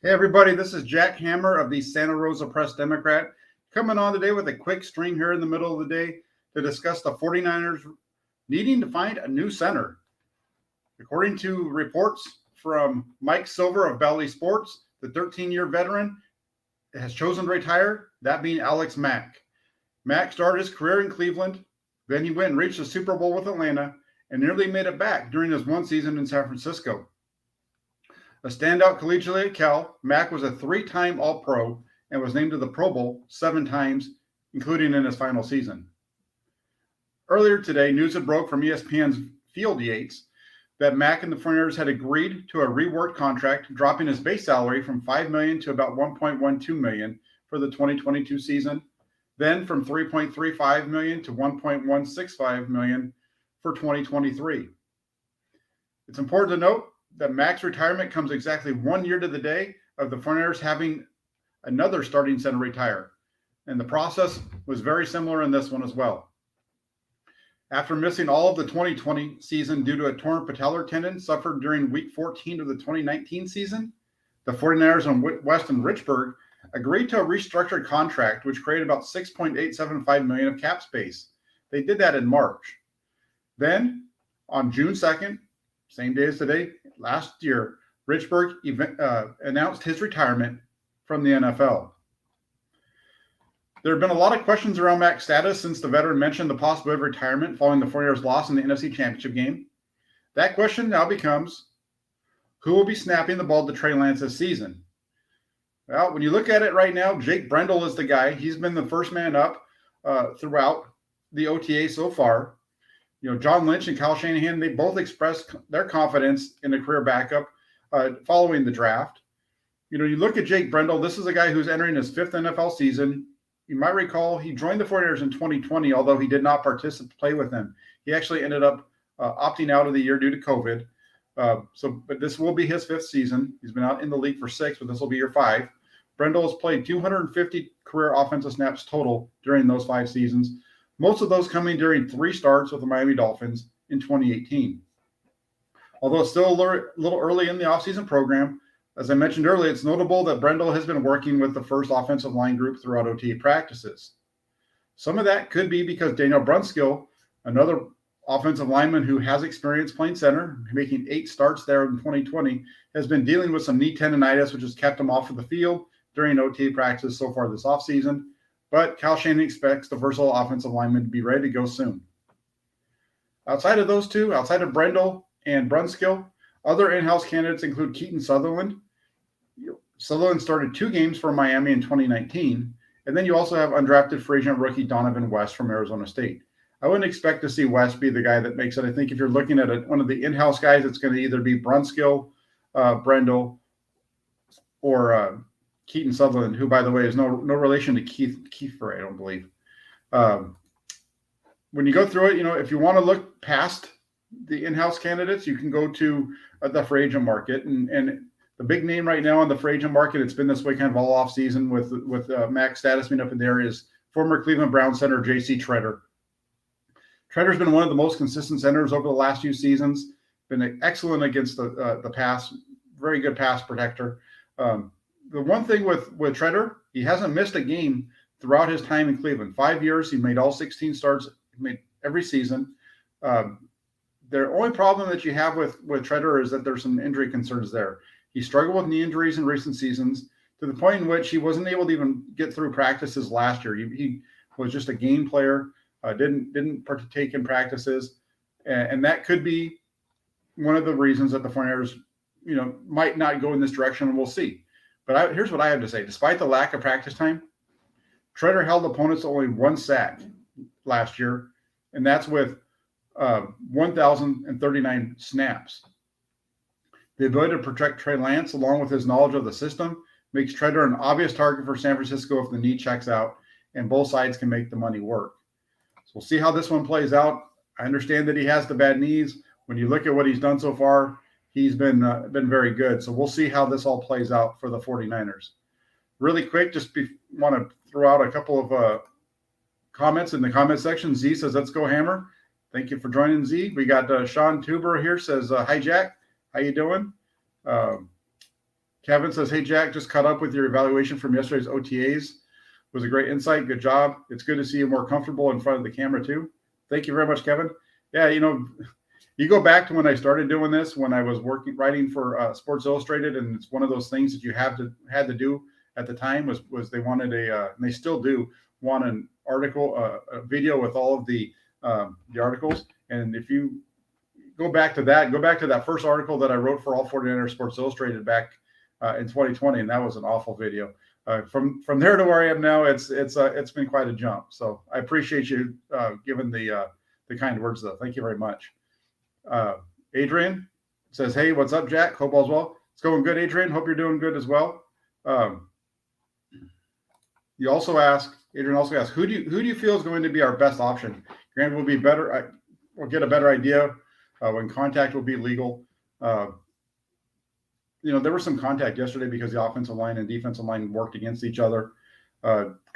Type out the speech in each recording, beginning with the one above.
Hey, everybody, this is Jack Hammer of the Santa Rosa Press Democrat, coming on today with a quick stream here in the middle of the day to discuss the 49ers needing to find a new center. According to reports from Mike Silver of Bally Sports, the 13-year veteran has chosen to retire, that being Alex Mack. Mack started his career in Cleveland, then he went and reached the Super Bowl with Atlanta and nearly made it back during his one season in San Francisco. A standout collegiately at Cal, Mack was a three-time All-Pro and was named to the Pro Bowl 7 times, including in his final season. Earlier today, news had broke from ESPN's Field Yates that Mack and the 49ers had agreed to a reworked contract, dropping his base salary from $5 million to about $1.12 million for the 2022 season, then from $3.35 million to $1.165 million for 2023. It's important to note that Mack's retirement comes exactly 1 year to the day of the 49ers having another starting center retire. And the process was very similar in this one as well. After missing all of the 2020 season due to a torn patellar tendon suffered during week 14 of the 2019 season, the 49ers and Weston Richburg agreed to a restructured contract, which created about $6.875 million of cap space. They did that in March. Then, on June 2nd, same day as today, last year, Richburg announced his retirement from the NFL. There have been a lot of questions around Mack's status since the veteran mentioned the possibility of retirement following the 49ers' loss in the NFC Championship game. That question now becomes, who will be snapping the ball to Trey Lance this season? Well, when you look at it right now, Jake Brendel is the guy. He's been the first man up throughout the OTA so far. John Lynch and Kyle Shanahan, they both expressed their confidence in a career backup following the draft. You look at Jake Brendel, this is a guy who's entering his 5th NFL season. You might recall he joined the 49ers in 2020, although he did not play with them. He actually ended up opting out of the year due to COVID. But this will be his 5th season. He's been out in the league for 6, but this will be year 5. Brendel has played 250 career offensive snaps total during those 5 seasons. Most of those coming during 3 starts with the Miami Dolphins in 2018. Although it's still a little early in the offseason program, as I mentioned earlier, it's notable that Brendel has been working with the first offensive line group throughout OTA practices. Some of that could be because Daniel Brunskill, another offensive lineman who has experience playing center, making 8 starts there in 2020, has been dealing with some knee tendonitis, which has kept him off of the field during OTA practice so far this offseason. But Kyle Shanahan expects the versatile offensive lineman to be ready to go soon. Outside of those two, outside of Brendel and Brunskill, other in-house candidates include Keaton Sutherland. Sutherland started 2 games for Miami in 2019. And then you also have undrafted free agent rookie Donovan West from Arizona State. I wouldn't expect to see West be the guy that makes it. I think if you're looking at one of the in-house guys, it's going to either be Brunskill, Brendel, or Keaton Sutherland, who, by the way, is no relation to Kiefer, I don't believe. When you go through it, if you want to look past the in-house candidates, you can go to the free agent market. And the big name right now on the free agent market, it's been this way kind of all off season with Mack's status being up in there, is former Cleveland Browns center J.C. Tretter. Tretter's been one of the most consistent centers over the last few seasons, been excellent against the pass, very good pass protector. The one thing with Tretter, he hasn't missed a game throughout his time in Cleveland. 5 years, he made all 16 starts, made every season. The only problem that you have with Tretter is that there's some injury concerns there. He struggled with knee injuries in recent seasons to the point in which he wasn't able to even get through practices last year. He was just a game player, didn't partake in practices, and that could be one of the reasons that the 49ers, might not go in this direction, and we'll see. But here's what I have to say. Despite the lack of practice time, Tretter held opponents to only 1 sack last year, and that's with 1,039 snaps. The ability to protect Trey Lance, along with his knowledge of the system, makes Tretter an obvious target for San Francisco if the need checks out, and both sides can make the money work. So we'll see how this one plays out. I understand that he has the bad knees. When you look at what he's done so far, he's been very good. So we'll see how this all plays out for the 49ers. Really quick, want to throw out a couple of comments in the comment section. Z says, let's go Hammer. Thank you for joining, Z. We got Sean Tuber here, says, hi, Jack. How you doing? Kevin says, hey, Jack, just caught up with your evaluation from yesterday's OTAs. It was a great insight. Good job. It's good to see you more comfortable in front of the camera, too. Thank you very much, Kevin. Yeah, you go back to when I started doing this, when I was writing for Sports Illustrated, and it's one of those things that you had to do at the time was they wanted and they still do want an article, a video with all of the articles. And if you go back to that first article that I wrote for All 49ers Sports Illustrated back in 2020, and that was an awful video. From there to where I am now, it's been quite a jump. So I appreciate you giving the kind words, though. Thank you very much. Adrian says, hey, what's up, Jack? Hope all's well. It's going good, Adrian. Hope you're doing good as well. Adrian also asks, who do you feel is going to be our best option? Grant will be better. We'll get a better idea when contact will be legal. There was some contact yesterday because the offensive line and defensive line worked against each other.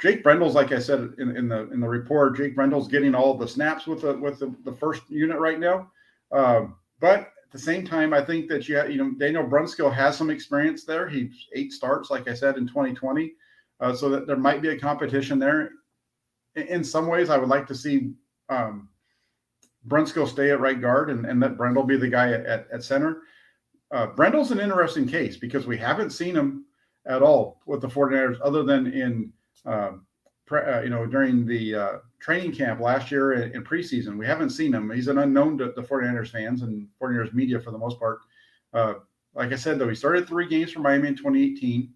Jake Brendel's, like I said in the report, Jake Brendel's getting all of the snaps with the first unit right now. But at the same time, I think that Daniel Brunskill has some experience there. He's 8 starts, like I said, in 2020. So that there might be a competition there. In some ways, I would like to see Brunskill stay at right guard and let Brendel be the guy at center. Brendel's an interesting case because we haven't seen him at all with the 49ers other than in during the training camp last year in preseason. We haven't seen him. He's an unknown to the 49ers fans and 49ers media for the most part. Like I said, though, he started 3 games for Miami in 2018.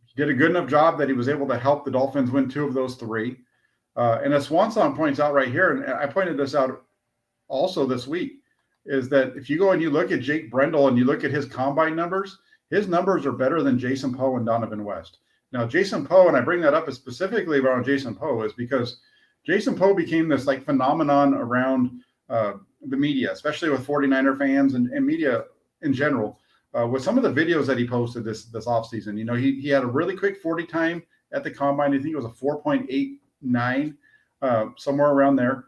He did a good enough job that he was able to help the Dolphins win 2 of those 3. And as Swanson points out right here, and I pointed this out also this week, is that if you go and you look at Jake Brendel and you look at his combine numbers, his numbers are better than Jason Poe and Donovan West. Now, Jason Poe, and I bring that up specifically around Jason Poe, is because Jason Poe became this phenomenon around the media, especially with 49er fans and media in general, with some of the videos that he posted this offseason. He had a really quick 40 time at the combine. I think it was a 4.89, somewhere around there.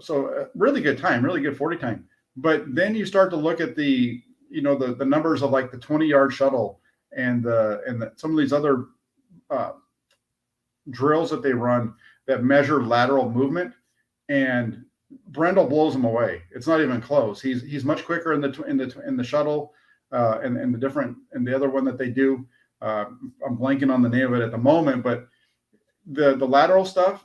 So really good time, really good 40 time. But then you start to look at the numbers of the 20-yard shuttle and some of these other drills that they run that measure lateral movement, and Brendel blows them away. It's not even close. He's much quicker in the shuttle and the other one that they do. I'm blanking on the name of it at the moment, but the lateral stuff,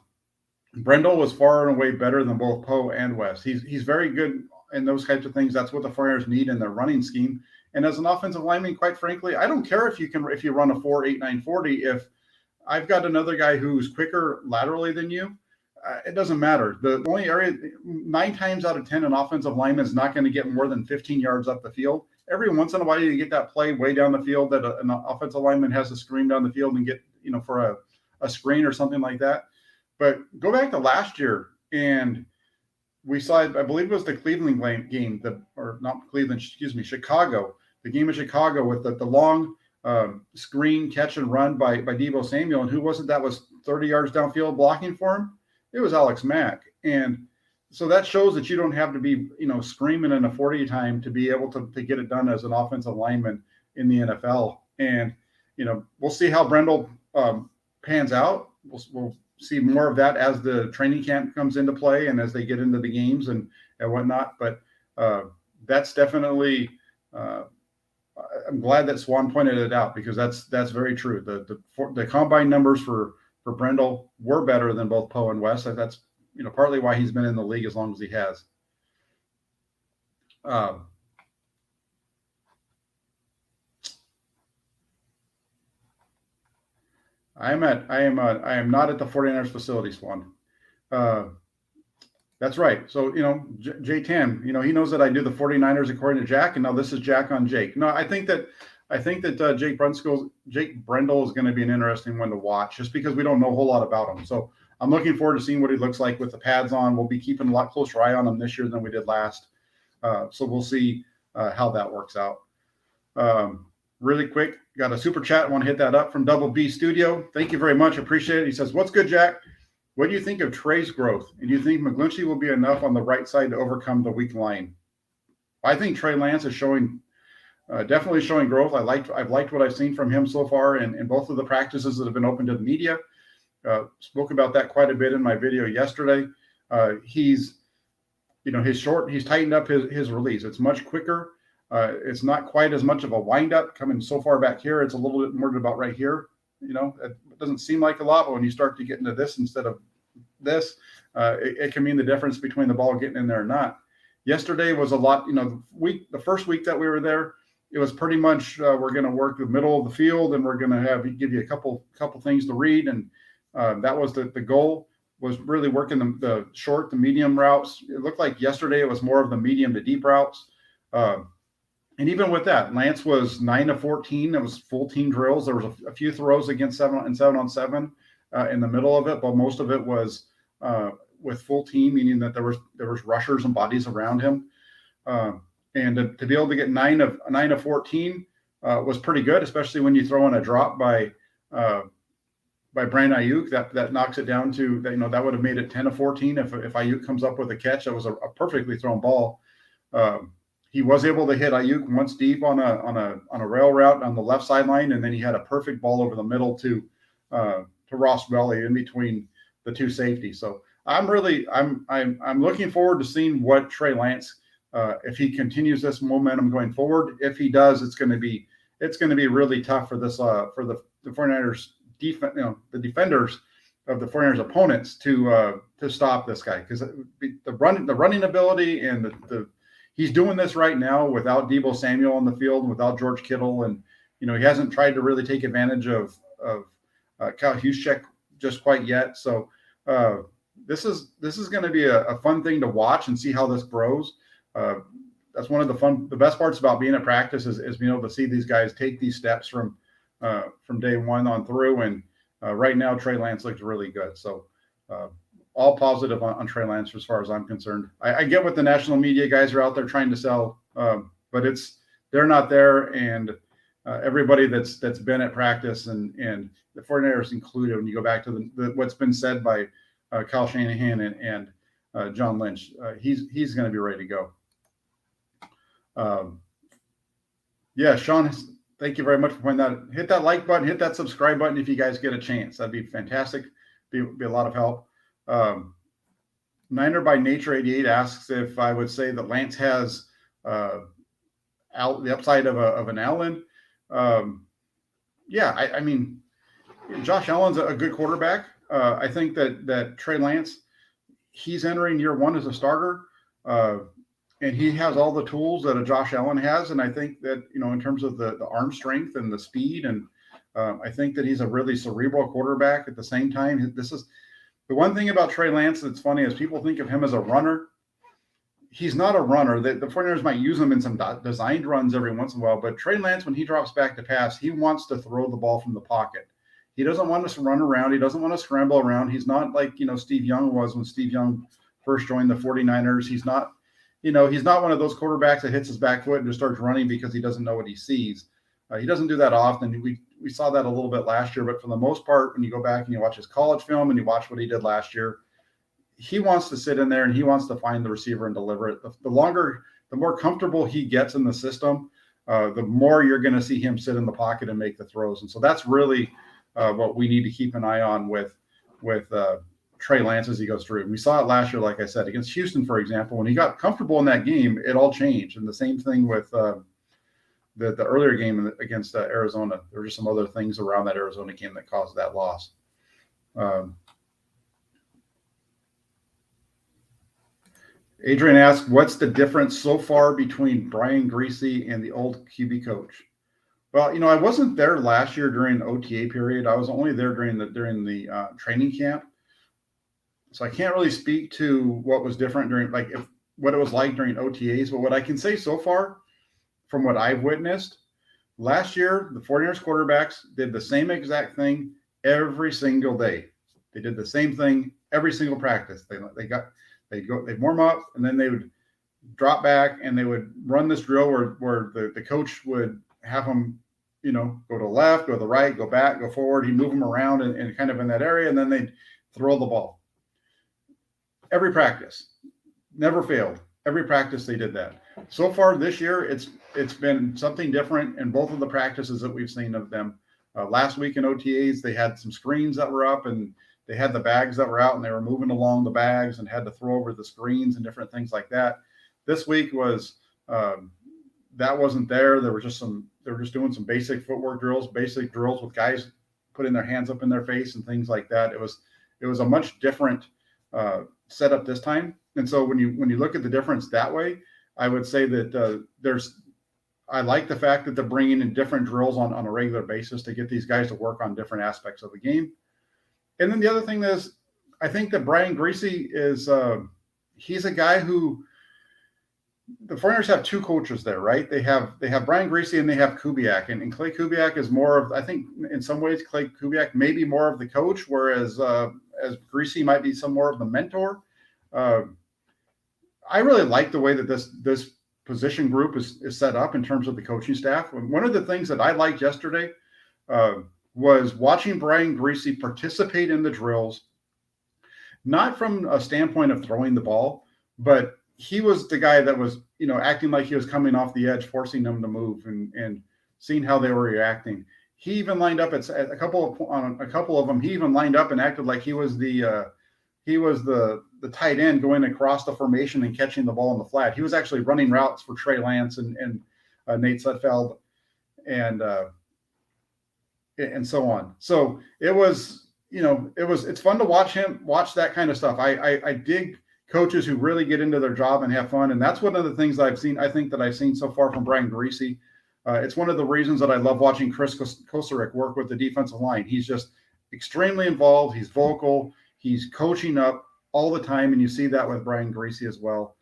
Brendel was far and away better than both Poe and West. He's very good in those types of things. That's what the 49ers need in their running scheme. And as an offensive lineman, quite frankly, I don't care if you run a 4.89 40. If I've got another guy who's quicker laterally than you, it doesn't matter. The only area, 9 times out of 10, an offensive lineman is not going to get more than 15 yards up the field. Every once in a while, you get that play way down the field that an offensive lineman has to scream down the field and get, for a screen or something like that. But go back to last year, and we saw, I believe it was the Cleveland game, Chicago, the game in Chicago with the long screen catch and run by Deebo Samuel. And who was it that was 30 yards downfield blocking for him? It was Alex Mack. And so that shows that you don't have to be, screaming in a 40 time to be able to get it done as an offensive lineman in the NFL. And, we'll see how Brendel pans out. We'll see more of that as the training camp comes into play and as they get into the games and whatnot. But that's definitely I'm glad that Swan pointed it out, because that's very true. The combine numbers for Brendel were better than both Poe and West. That's partly why he's been in the league as long as he has. I am not at the 49ers facility, Swan. That's right. So, J10, he knows that I do the 49ers according to Jack, and now this is Jack on Jake. No, I think that Jake Brendel is going to be an interesting one to watch, just because we don't know a whole lot about him. So I'm looking forward to seeing what he looks like with the pads on. We'll be keeping a lot closer eye on him this year than we did last. So we'll see how that works out. Really quick, got a super chat. I want to hit that up from Double B Studio. Thank you very much. Appreciate it. He says, what's good, Jack? What do you think of Trey's growth? And do you think McGlinchey will be enough on the right side to overcome the weak line? I think Trey Lance is showing Definitely showing growth. I've liked what I've seen from him so far in both of the practices that have been open to the media. Spoke about that quite a bit in my video yesterday. He's tightened up his release. It's much quicker. It's not quite as much of a windup coming so far back here. It's a little bit more about right here. It doesn't seem like a lot, but when you start to get into this instead of this, it can mean the difference between the ball getting in there or not. Yesterday was a lot. The first week that we were there, it was pretty much we're going to work the middle of the field, and we're going to give you a couple things to read, and that was the goal. Was really working the short to medium routes. It looked like yesterday it was more of the medium to deep routes. And even with that, Lance was 9 of 14. It was full team drills. There was a few throws against 7 on 7 in the middle of it, but most of it was with full team, meaning that there was rushers and bodies around him. And to be able to get 9 of 14 was pretty good, especially when you throw in a drop by Brandon Ayuk. That knocks it down to that would have made it 10 of 14 if Ayuk comes up with a catch. That was a perfectly thrown ball. He was able to hit Ayuk once deep on a rail route on the left sideline, and then he had a perfect ball over the middle to Ross Belly in between the two safeties. So I'm looking forward to seeing what Trey Lance, if he continues this momentum going forward. If he does, it's going to be really tough for this for the 49ers defense, the defenders of the 49ers opponents to stop this guy, because the running ability and the he's doing this right now without Deebo Samuel on the field and without George Kittle, and he hasn't tried to really take advantage of Kyle Juszczyk just quite yet. So this is going to be a fun thing to watch and see how this grows. That's one of the best parts about being at practice is being able to see these guys take these steps from day one on through. And right now, Trey Lance looks really good. So all positive on Trey Lance as far as I'm concerned. I get what the national media guys are out there trying to sell, but they're not there. And everybody that's been at practice and the 49ers included, when you go back to what's been said by Kyle Shanahan and John Lynch, he's going to be ready to go. Yeah, Sean, thank you very much for pointing that out. Hit that like button, hit that subscribe button if you guys get a chance. That'd be fantastic. Be a lot of help. Niner by Nature 88 asks if I would say that Lance has the upside of an Allen. Yeah, I mean, Josh Allen's a good quarterback. I think that Trey Lance, he's entering year one as a starter, and he has all the tools that a Josh Allen has. And I think that, in terms of the arm strength and the speed, and I think that he's a really cerebral quarterback at the same time. This is the one thing about Trey Lance that's funny is people think of him as a runner. He's not a runner. The 49ers might use him in some designed runs every once in a while, but Trey Lance, when he drops back to pass, he wants to throw the ball from the pocket. He doesn't want us to run around. He doesn't want to scramble around. He's not like, Steve Young was when Steve Young first joined the 49ers. He's not one of those quarterbacks that hits his back foot and just starts running because he doesn't know what he sees. He doesn't do that often. We saw that a little bit last year, but for the most part, when you go back and you watch his college film and you watch what he did last year, he wants to sit in there and he wants to find the receiver and deliver it. The more comfortable he gets in the system, the more you're going to see him sit in the pocket and make the throws. And so that's really what we need to keep an eye on with Trey Lance as he goes through. We saw it last year, like I said, against Houston, for example. When he got comfortable in that game, it all changed. And the same thing with the earlier game against Arizona. There were just some other things around that Arizona game that caused that loss. Adrian asked, what's the difference so far between Brian Griese and the old QB coach? Well, I wasn't there last year during the OTA period. I was only there during the training camp. So I can't really speak to what was different during, what it was like during OTAs. But what I can say so far, from what I've witnessed, last year, the 49ers quarterbacks did the same exact thing every single day. They did the same thing every single practice. They'd warm up, and then they would drop back, and they would run this drill where the coach would have them, go to the left, go to the right, go back, go forward. He'd move them around and kind of in that area, and then they'd throw the ball. Every practice, never failed. Every practice they did that. So far this year, it's been something different in both of the practices that we've seen of them. Last week in OTAs, they had some screens that were up and they had the bags that were out and they were moving along the bags and had to throw over the screens and different things like that. This week was that wasn't there. They were just doing some basic footwork drills, basic drills with guys putting their hands up in their face and things like that. It was a much different setup this time. And so when you look at the difference that way, I would say that I like the fact that they're bringing in different drills on a regular basis to get these guys to work on different aspects of the game. And then the other thing is, I think that Brian Griese is he's a guy who the 49ers have two coaches there, right? They have Brian Griese and they have Kubiak, and Clay Kubiak is more of, I think in some ways Clay Kubiak may be more of the coach, whereas as Griese might be some more of the mentor. I really like the way that this position group is set up in terms of the coaching staff. One of the things that I liked yesterday was watching Brian Griese participate in the drills, not from a standpoint of throwing the ball, but he was the guy that was, acting like he was coming off the edge, forcing them to move and seeing how they were reacting. He even lined up at a couple of them. He even lined up and acted like he was the tight end going across the formation and catching the ball in the flat. He was actually running routes for Trey Lance and Nate Sudfeld and so on. So it's fun to watch that kind of stuff. I dig coaches who really get into their job and have fun. And that's one of the things I've seen so far from Brian Griese. It's one of the reasons that I love watching Chris Kosarek work with the defensive line. He's just extremely involved. He's vocal. He's coaching up all the time. And you see that with Brian Griese as well.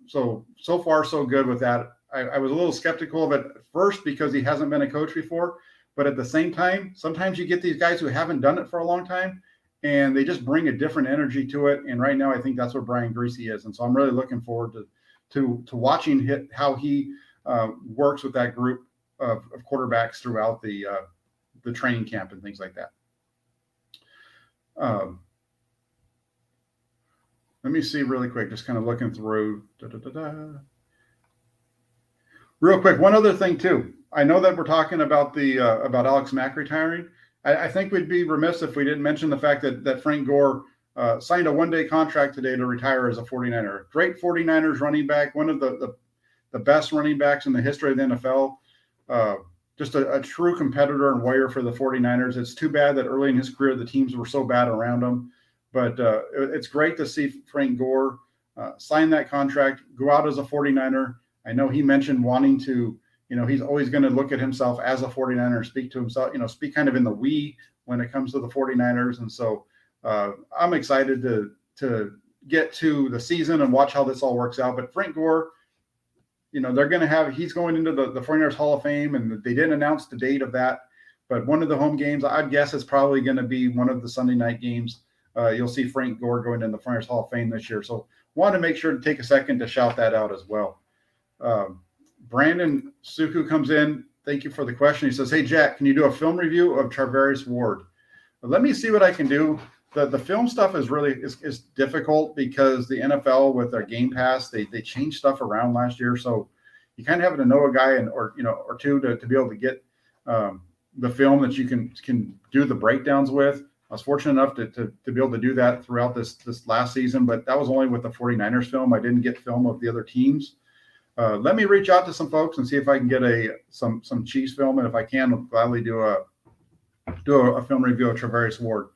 So far, so good with that. I was a little skeptical of it at first because he hasn't been a coach before. But at the same time, sometimes you get these guys who haven't done it for a long time, and they just bring a different energy to it. And right now, I think that's what Brian Griese is. And so I'm really looking forward to watching how he works with that group of quarterbacks throughout the training camp and things like that. Let me see really quick, just kind of looking through. Real quick, one other thing too. I know that we're talking about about Alex Mack retiring. I think we'd be remiss if we didn't mention the fact that Frank Gore signed a one-day contract today to retire as a 49er. Great 49ers running back, one of the best running backs in the history of the NFL. Just a true competitor and warrior for the 49ers. It's too bad that early in his career the teams were so bad around him. But it's great to see Frank Gore sign that contract, go out as a 49er. I know he mentioned wanting to, he's always going to look at himself as a 49er, speak to himself, speak kind of in the we when it comes to the 49ers. And so I'm excited to get to the season and watch how this all works out. But Frank Gore, he's going into the 49ers Hall of Fame, and they didn't announce the date of that. But one of the home games, I'd guess, is probably going to be one of the Sunday night games. You'll see Frank Gore going into the 49ers Hall of Fame this year. So wanted to make sure to take a second to shout that out as well. Brandon Suku comes in. Thank you for the question. He says, "Hey, Jack, can you do a film review of Charvarius Ward?" Let me see what I can do. The film stuff is really is difficult because the NFL with their Game Pass, they changed stuff around last year. So you kind of have to know a guy or two to be able to get the film that you can do the breakdowns with. I was fortunate enough to be able to do that throughout this last season, but that was only with the 49ers film. I didn't get film of the other teams. Let me reach out to some folks and see if I can get some Chiefs film, and if I can, I'll gladly do a film review of Charvarius Ward.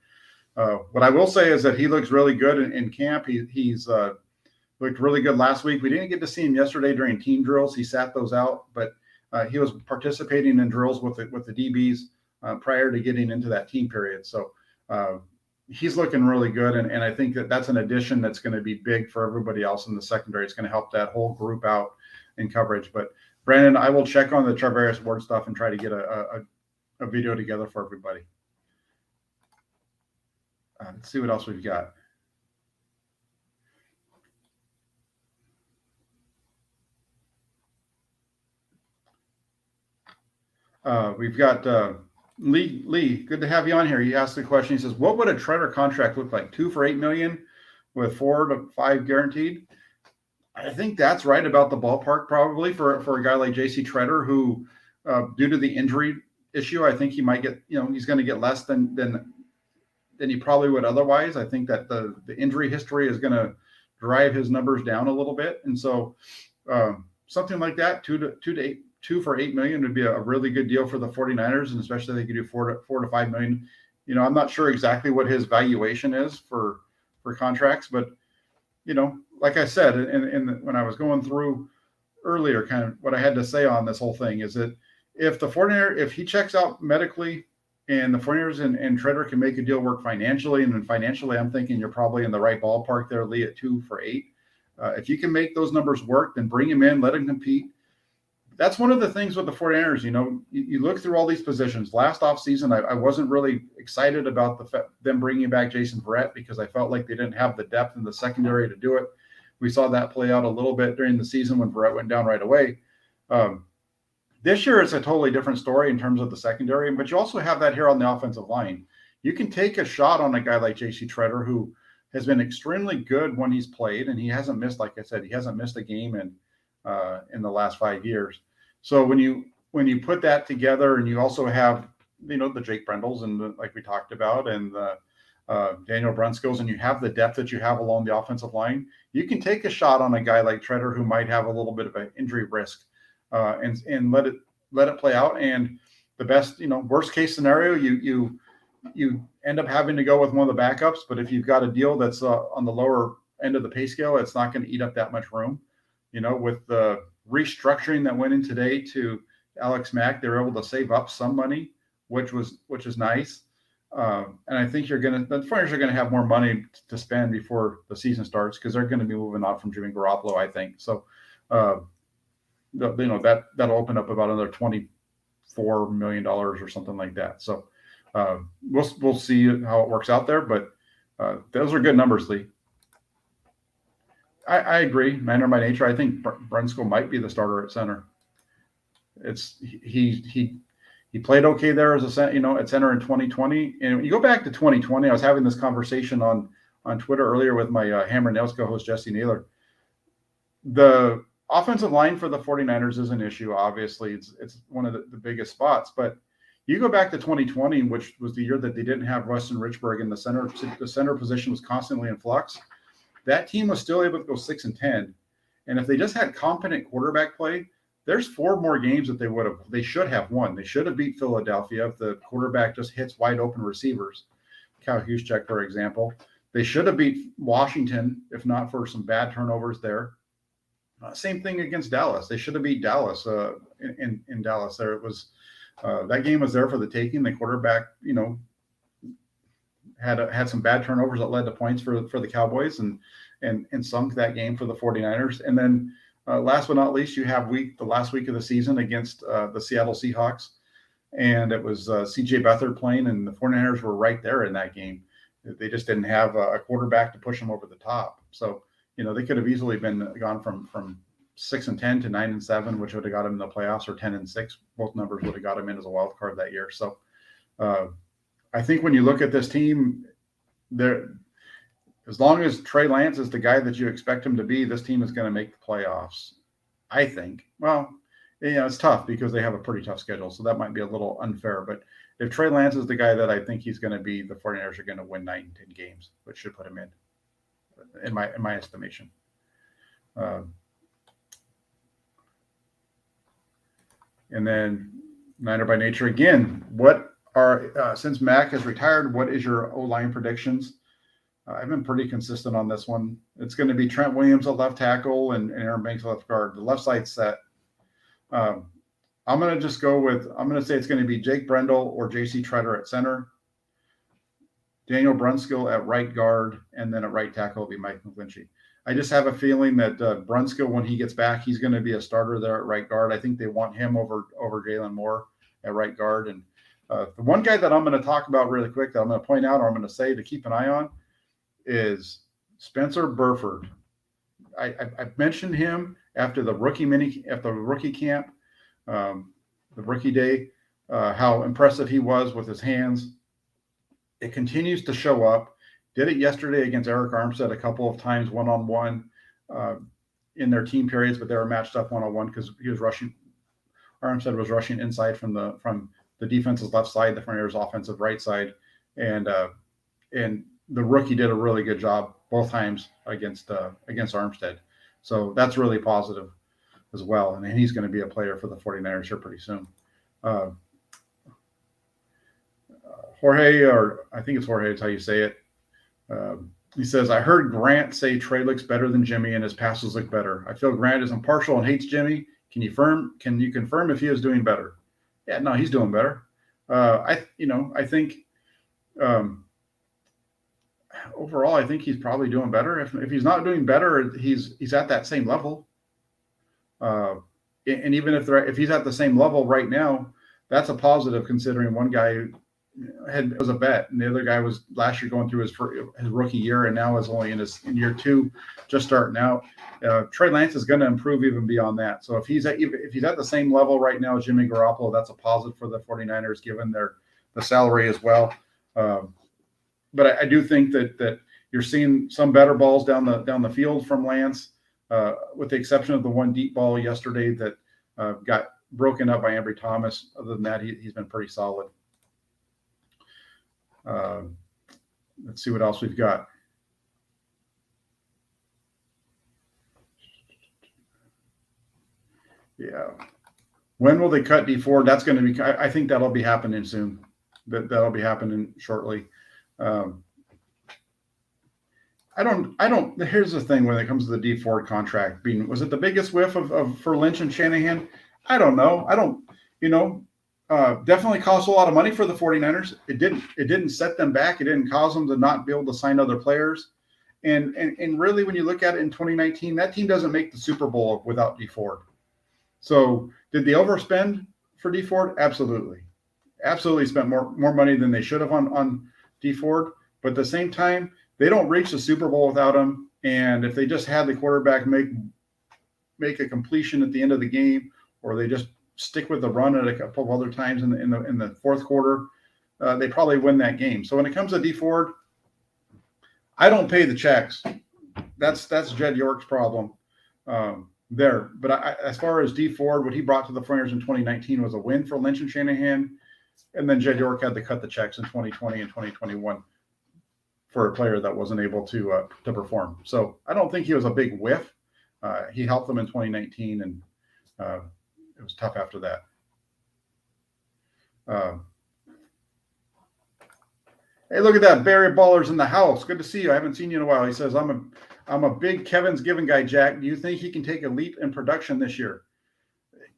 What I will say is that he looks really good in camp. He's looked really good last week. We didn't get to see him yesterday during team drills. He sat those out, but he was participating in drills with the DBs prior to getting into that team period. So he's looking really good, and I think that's an addition that's going to be big for everybody else in the secondary. It's going to help that whole group out in coverage. But Brandon, I will check on the Charvarius Ward stuff and try to get a video together for everybody. Let's see what else we've got. We've got Lee. Lee, good to have you on here. He asked the question. He says, "What would a Tretter contract look like? 2 for $8 million with 4 to 5 guaranteed?" I think that's right about the ballpark probably for a guy like J.C. Tretter who, due to the injury issue, I think he might get, he's going to get less than he probably would otherwise. I think that the injury history is going to drive his numbers down a little bit, and so something like that, two for $8 million would be a really good deal for the 49ers, and especially they could do four to $5 million. I'm not sure exactly what his valuation is for contracts, but like I said, and when I was going through earlier, kind of what I had to say on this whole thing is that if he checks out medically and the 49ers and Tretter can make a deal work financially, and then financially, I'm thinking you're probably in the right ballpark there, Lee, at 2 for $8. If you can make those numbers work, then bring him in, let him compete. That's one of the things with the 49ers. You look through all these positions. Last offseason, I wasn't really excited about them bringing back Jason Verrett because I felt like they didn't have the depth in the secondary to do it. We saw that play out a little bit during the season when Verrett went down right away. This year it's a totally different story in terms of the secondary, but you also have that here on the offensive line. You can take a shot on a guy like J.C. Tretter, who has been extremely good when he's played, and he hasn't missed, like I said, he hasn't missed a game in the last 5 years. So when you put that together, and you also have the Jake Brendels and like we talked about, and the Daniel Brunskills, and you have the depth that you have along the offensive line, you can take a shot on a guy like Tretter who might have a little bit of an injury risk. And let it play out. And the best, worst case scenario, you end up having to go with one of the backups. But if you've got a deal that's on the lower end of the pay scale, it's not going to eat up that much room. With the restructuring that went in today to Alex Mack, they were able to save up some money, which is nice. And I think the 49ers are going to have more money to spend before the season starts because they're going to be moving on from Jimmy Garoppolo, I think. So, that'll open up about another $24 million or something like that. So we'll see how it works out there, but those are good numbers, Lee. I agree. Niner by nature. I think Brunskill might be the starter at center. He played okay there as at center in 2020. And when you go back to 2020, I was having this conversation on Twitter earlier with my Hammer Nails co-host Jesse Naylor. The offensive line for the 49ers is an issue. Obviously, it's one of the biggest spots. But you go back to 2020, which was the year that they didn't have Weston Richburg in the center. The center position was constantly in flux. That team was still able to go 6-10. And if they just had competent quarterback play, there's 4 more games that they should have won. They should have beat Philadelphia if the quarterback just hits wide open receivers. Kyle Juszczyk, for example. They should have beat Washington if not for some bad turnovers there. Same thing against Dallas. They should have beat Dallas in Dallas. There it was. That game was there for the taking. The quarterback, had some bad turnovers that led to points for the Cowboys and sunk that game for the 49ers. And then last but not least, you have the last week of the season against the Seattle Seahawks, and it was C.J. Beathard playing, and the 49ers were right there in that game. They just didn't have a quarterback to push them over the top. So. They could have easily gone from 6-10 to 9-7, which would have got them in the playoffs, or 10-6. Both numbers would have got them in as a wild card that year. So I think when you look at this team, as long as Trey Lance is the guy that you expect him to be, this team is going to make the playoffs. I think. Well, it's tough because they have a pretty tough schedule, so that might be a little unfair. But if Trey Lance is the guy that I think he's going to be, the 49ers are going to win 9-10 games, which should put him in my estimation. And then Niner by nature again. What are since Mack has retired, what is your O-line predictions? I've been pretty consistent on this one. It's going to be Trent Williams at left tackle and Aaron Banks at left guard. The left side's set. I'm going to say it's going to be Jake Brendel or J.C. Tretter at center. Daniel Brunskill at right guard, and then at right tackle will be Mike McGlinchey. I just have a feeling that Brunskill, when he gets back, he's going to be a starter there at right guard. I think they want him over Jalen Moore at right guard. And the one guy that I'm going to talk about really quick that I'm going to point out or I'm going to say to keep an eye on is Spencer Burford. I mentioned him after the rookie camp, the rookie day, how impressive he was with his hands. It continues to show up. Did it yesterday against Eric Armstead a couple of times one-on-one. in their team periods, but they were matched up 1-on-1 because he was rushing. Armstead was rushing inside from the defense's left side, the Frontiers' offensive right side, and the rookie did a really good job both times against Armstead. So that's really positive as well. And he's going to be a player for the 49ers here pretty soon. Jorge, or I think it's Jorge, is how you say it. He says, I heard Grant say Trey looks better than Jimmy and his passes look better. I feel Grant is impartial and hates Jimmy. Can you confirm if he is doing better? Yeah, no, he's doing better. I think overall, I think he's probably doing better. If he's not doing better, he's at that same level. And even if he's at the same level right now, that's a positive considering one guy was a vet and the other guy was last year going through his rookie year and now is only in year 2, just starting out. Trey Lance is going to improve even beyond that. So if he's at the same level right now as Jimmy Garoppolo, that's a positive for the 49ers given the salary as well. But I do think that you're seeing some better balls down the field from Lance, with the exception of the one deep ball yesterday that got broken up by Ambry Thomas. Other than that, he's been pretty solid. Let's see what else we've got. Yeah. When will they cut D Ford? That's going to be, I think that'll be happening soon. That'll be happening shortly. Here's the thing when it comes to the D Ford contract was it the biggest whiff for Lynch and Shanahan? I don't know. Definitely cost a lot of money for the 49ers. It didn't set them back. It didn't cause them to not be able to sign other players. And really, when you look at it in 2019, that team doesn't make the Super Bowl without D Ford. So did they overspend for D Ford? Absolutely. Absolutely spent more money than they should have on D Ford. But at the same time, they don't reach the Super Bowl without him. And if they just had the quarterback make a completion at the end of the game, or they just stick with the run at a couple of other times in the fourth quarter, they probably win that game. So when it comes to D Ford, I don't pay the checks. That's Jed York's problem there. But as far as D Ford, what he brought to the Frontiers in 2019 was a win for Lynch and Shanahan. And then Jed York had to cut the checks in 2020 and 2021 for a player that wasn't able to perform. So I don't think he was a big whiff. He helped them in 2019, and it was tough after that. Hey, look at that. Barry Baller's in the house. Good to see you. I haven't seen you in a while. He says, I'm a big Kevin's Given guy, Jack. Do you think he can take a leap in production this year?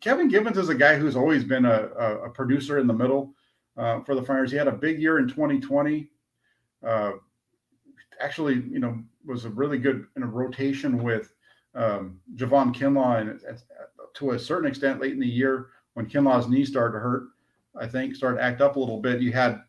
Kevin Givens is a guy who's always been a producer in the middle for the Frontiers. He had a big year in 2020. Actually, was a really good in a rotation with Javon Kinlaw, and to a certain extent late in the year when Kinlaw's knee started to hurt, I think started to act up a little bit. You had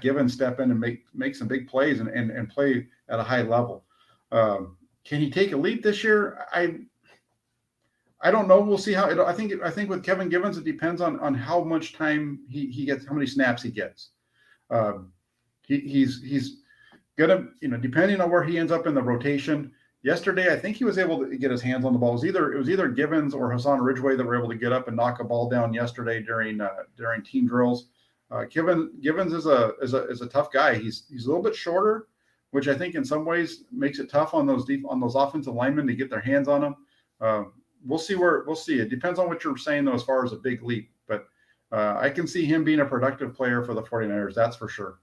Givens step in and make some big plays and play at a high level. Can he take a leap this year? I don't know. We'll see how it. I think with Kevin Givens, it depends on how much time he gets, how many snaps he gets. He's gonna, depending on where he ends up in the rotation. Yesterday, I think he was able to get his hands on the ball. It was either Givens or Hassan Ridgeway that were able to get up and knock a ball down yesterday during team drills. Givens is a tough guy. He's a little bit shorter, which I think in some ways makes it tough on those offensive linemen to get their hands on him. We'll see. It depends on what you're saying though, as far as a big leap. But I can see him being a productive player for the 49ers. That's for sure.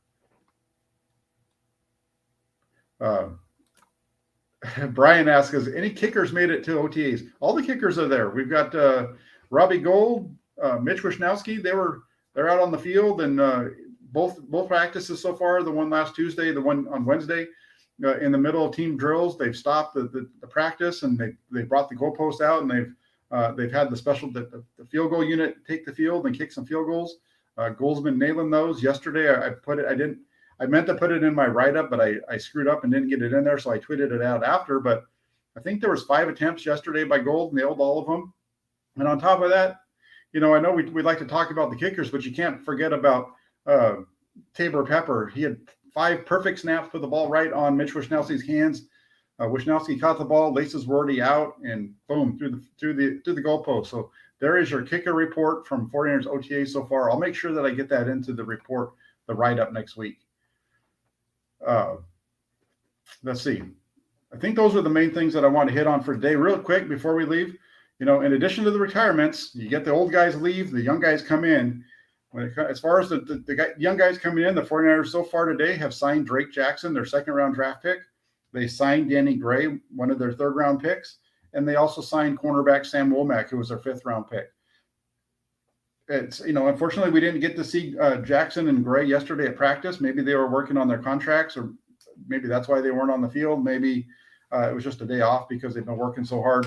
Brian asks, has any kickers made it to OTAs? All the kickers are there. We've got Robbie Gould, Mitch Wishnowski. They're out on the field, and both practices so far. The one last Tuesday, the one on Wednesday, in the middle of team drills. They've stopped the practice, and they brought the goalpost out, and they've had the field goal unit take the field and kick some field goals. Gould's been nailing those. Yesterday, I meant to put it in my write-up, but I screwed up and didn't get it in there, so I tweeted it out after. But I think there was 5 attempts yesterday by Gould, nailed all of them. And on top of that, I know we'd like to talk about the kickers, but you can't forget about Tabor Pepper. He had 5 perfect snaps, put the ball right on Mitch Wishnowski's hands. Wisnowski caught the ball, laces were already out, and boom, through the goalpost. So there is your kicker report from 49ers OTA so far. I'll make sure that I get that into the report, the write-up next week. Let's see. I think those are the main things that I want to hit on for today. Real quick before we leave, in addition to the retirements, you get the old guys leave, the young guys come in. As far as the young guys coming in, the 49ers so far today have signed Drake Jackson, their second-round draft pick. They signed Danny Gray, one of their third-round picks, and they also signed cornerback Sam Womack, who was their fifth-round pick. It's unfortunately we didn't get to see Jackson and Gray yesterday at practice. Maybe they were working on their contracts, or maybe that's why they weren't on the field. Maybe it was just a day off because they've been working so hard.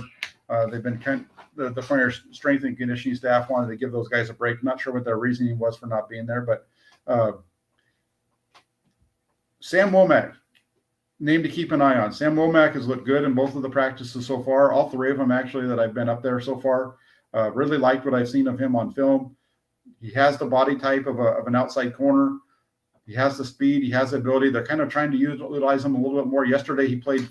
They've been the 49ers strength and conditioning staff wanted to give those guys a break. Not sure what their reasoning was for not being there, but Sam Womack, name to keep an eye on. Sam Womack has looked good in both of the practices so far. All three of them actually that I've been up there so far. Really liked what I've seen of him on film. He has the body type of an outside corner. He has the speed. He has the ability. They're kind of trying to utilize him a little bit more. Yesterday, he played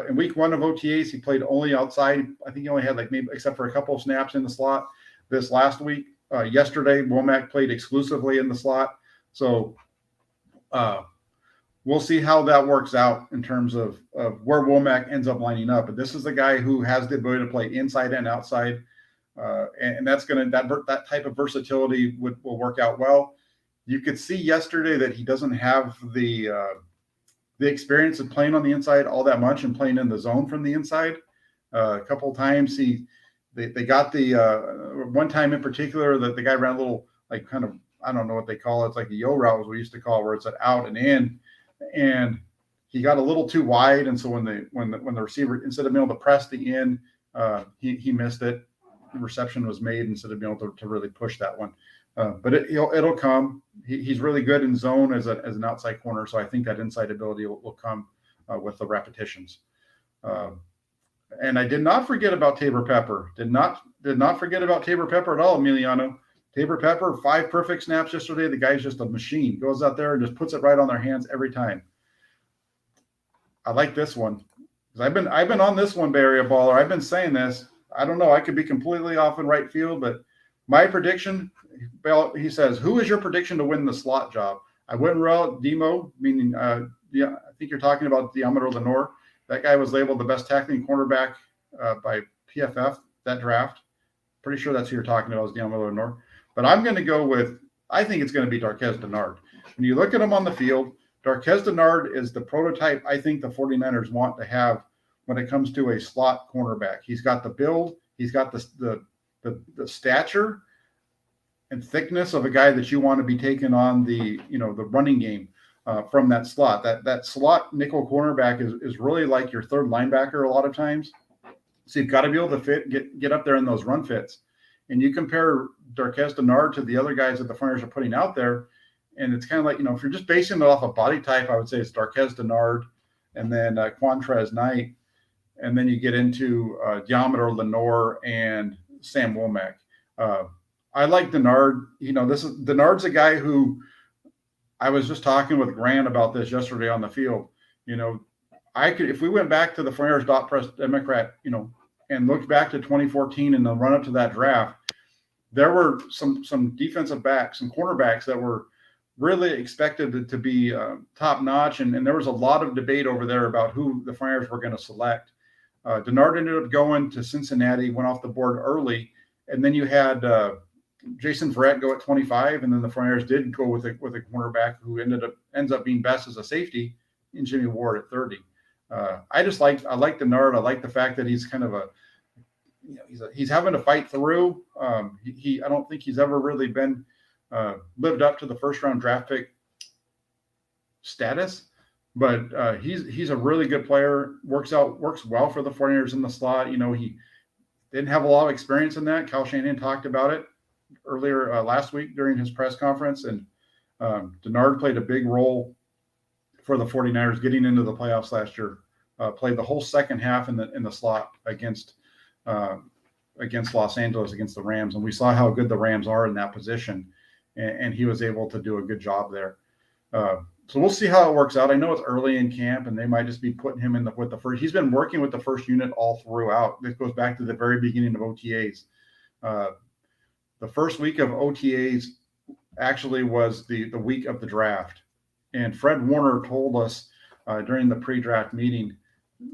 in week one of OTAs. He played only outside. I think he only had maybe except for a couple of snaps in the slot. This last week, yesterday, Womack played exclusively in the slot. So we'll see how that works out in terms of where Womack ends up lining up. But this is the guy who has the ability to play inside and outside, and that's that type of versatility will work out well. You could see yesterday that he doesn't have the experience of playing on the inside all that much and playing in the zone from the inside. A couple of times they got one time in particular that the guy ran a little I don't know what they call it. It's like the yo route as we used to call it, where it's an out and in. And he got a little too wide, and so when the receiver, instead of being able to press the in, he missed it. The reception was made instead of being able to really push that one. But it'll come. He's really good in zone as an outside corner, so I think that inside ability will come with the repetitions. And I did not forget about Tabor Pepper. Did not forget about Tabor Pepper at all, Emiliano. Tabor Pepper, 5 perfect snaps yesterday. The guy's just a machine. Goes out there and just puts it right on their hands every time. I like this one. I've been on this one, Bay Area Baller. I've been saying this. I don't know. I could be completely off in right field, but my prediction, he says, who is your prediction to win the slot job? I went and wrote Demo, meaning, I think you're talking about Diamador Lenore. That guy was labeled the best tackling cornerback by PFF that draft. Pretty sure that's who you're talking about is Diamador Lenore. But I'm going to go with, I think it's going to be Darqueze Dennard. When you look at him on the field, Darqueze Dennard is the prototype I think the 49ers want to have when it comes to a slot cornerback. He's got the build. He's got the stature and thickness of a guy that you want to be taking on the running game from that slot. That slot nickel cornerback is really like your third linebacker a lot of times. So you've got to be able to get up there in those run fits. And you compare Darqueze Dennard to the other guys that the 49ers are putting out there, and it's kind of like, if you're just basing it off of body type, I would say it's Darqueze Dennard and then Quantrez Knight. And then you get into Diamador Lenore and Sam Womack. I like Dennard. Dennard's a guy who I was just talking with Grant about this yesterday on the field. If we went back to the 49ers dot press Democrat, and looked back to 2014 and the run up to that draft, there were some defensive backs, some cornerbacks that were really expected to be top notch. And there was a lot of debate over there about who the 49ers were going to select. Dennard ended up going to Cincinnati, went off the board early. And then you had Jason Verrett go at 25. And then the 49ers did go with a cornerback who ends up being best as a safety in Jimmy Ward at 30. I like Dennard. I like the fact that he's kind of he's having to fight through. I don't think he's ever really been lived up to the first round draft pick status, but he's a really good player. Works well for the 49ers in the slot. He didn't have a lot of experience in that. Kyle Shanahan talked about it earlier last week during his press conference, and Dennard played a big role for the 49ers getting into the playoffs last year. Played the whole second half in the slot against Los Angeles, against the Rams, and we saw how good the Rams are in that position, and he was able to do a good job there. So we'll see how it works out. I know it's early in camp, and they might just be putting him in with the first. He's been working with the first unit all throughout. This goes back to the very beginning of OTAs. The first week of OTAs actually was the week of the draft, and Fred Warner told us during the pre-draft meeting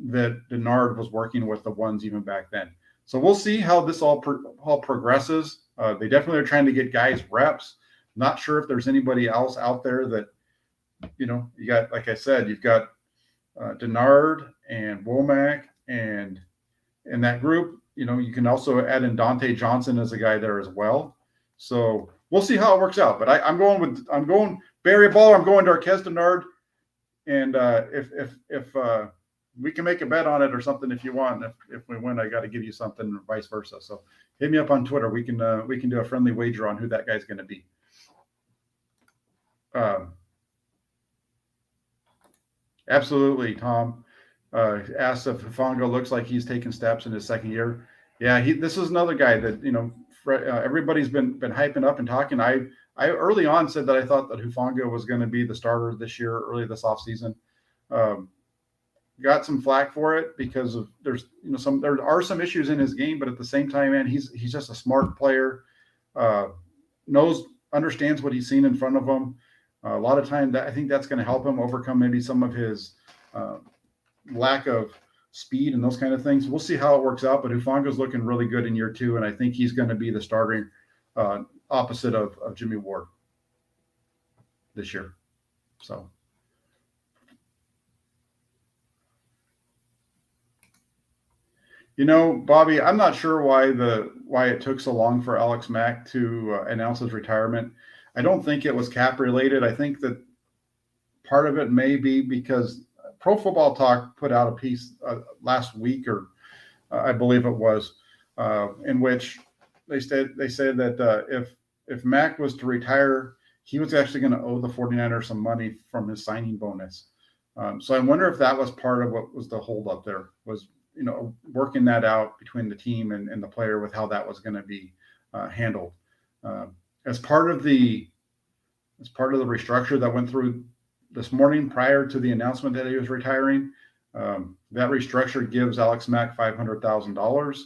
that Denard was working with the ones even back then. So we'll see how this all progresses. They definitely are trying to get guys reps. Not sure if there's anybody else out there that, you got, like I said, you've got Denard and Womack and in that group, you can also add in Dante Johnson as a guy there as well. So we'll see how it works out. But I'm going Barry Baller. I'm going to Darquez Denard. And if we can make a bet on it or something if you want. If we win, I got to give you something, or vice versa. So hit me up on Twitter. We can do a friendly wager on who that guy's going to be. Absolutely, Tom. Asked if Hufanga looks like he's taking steps in his second year. Yeah, this is another guy that everybody's been hyping up and talking. I early on said that I thought that Hufanga was going to be the starter this year, early this offseason. Got some flack for it because of there are some issues in his game, but at the same time, man, he's just a smart player. Understands what he's seen in front of him. A lot of time I think that's going to help him overcome maybe some of his lack of speed and those kind of things. We'll see how it works out, but Hufanga's looking really good in year 2, and I think he's going to be the starting opposite of Jimmy Ward this year. So. Bobby, I'm not sure why it took so long for Alex Mack to announce his retirement. I don't think it was cap related. I think that part of it may be because Pro Football Talk put out a piece last week, or I believe it was, in which they said that if Mack was to retire, he was actually going to owe the 49ers some money from his signing bonus. So I wonder if that was part of what was the holdup there, was working that out between the team and the player with how that was going to be handled. As part of the restructure that went through this morning prior to the announcement that he was retiring, that restructure gives Alex Mack $500,000.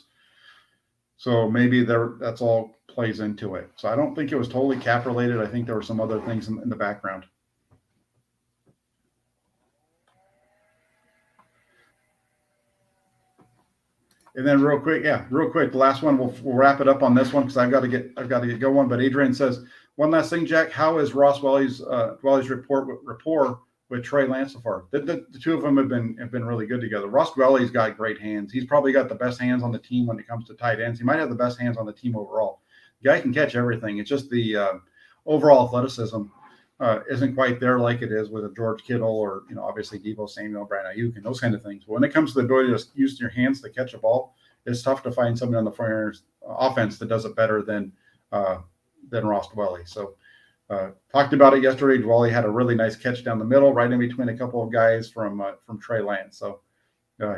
So maybe that's all plays into it. So I don't think it was totally cap related. I think there were some other things in the background. And then real quick, the last one, we'll wrap it up on this one because I've got to get going. But Adrian says, one last thing, Jack, how is Ross Welly's rapport with Trey Lance so far? The two of them have been really good together. Ross Welly's got great hands. He's probably got the best hands on the team when it comes to tight ends. He might have the best hands on the team overall. The guy can catch everything. It's just the overall athleticism isn't quite there like it is with a George Kittle or obviously Deebo Samuel, Brandon Ayuk, and those kind of things. But when it comes to the ability to use your hands to catch a ball, it's tough to find somebody on the 49ers offense that does it better than Ross Dwelley. So talked about it yesterday. Dwelley had a really nice catch down the middle, right in between a couple of guys from Trey Lance. So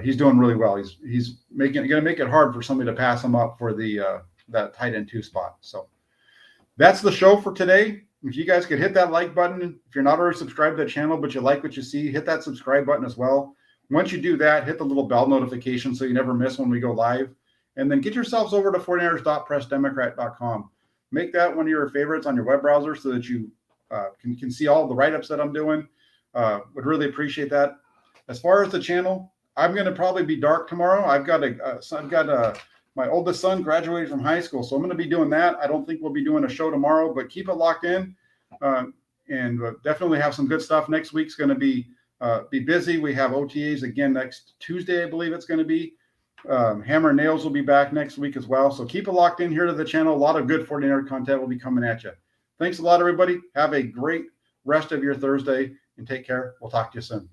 he's doing really well. He's going to make it hard for somebody to pass him up for that tight end 2 spot. So that's the show for today. If you guys could hit that like button, if you're not already subscribed to the channel, but you like what you see, hit that subscribe button as well. Once you do that, hit the little bell notification so you never miss when we go live. And then get yourselves over to 49ers.pressdemocrat.com. Make that one of your favorites on your web browser so that you can see all the write-ups that I'm doing. Would really appreciate that. As far as the channel, I'm going to probably be dark tomorrow. I've got my oldest son graduated from high school, so I'm going to be doing that. I don't think we'll be doing a show tomorrow, but keep it locked in, and definitely have some good stuff. Next week's going to be busy. We have OTAs again next Tuesday, I believe it's going to be. Hammer and Nails will be back next week as well. So keep it locked in here to the channel. A lot of good 49er content will be coming at you. Thanks a lot, everybody. Have a great rest of your Thursday, and take care. We'll talk to you soon.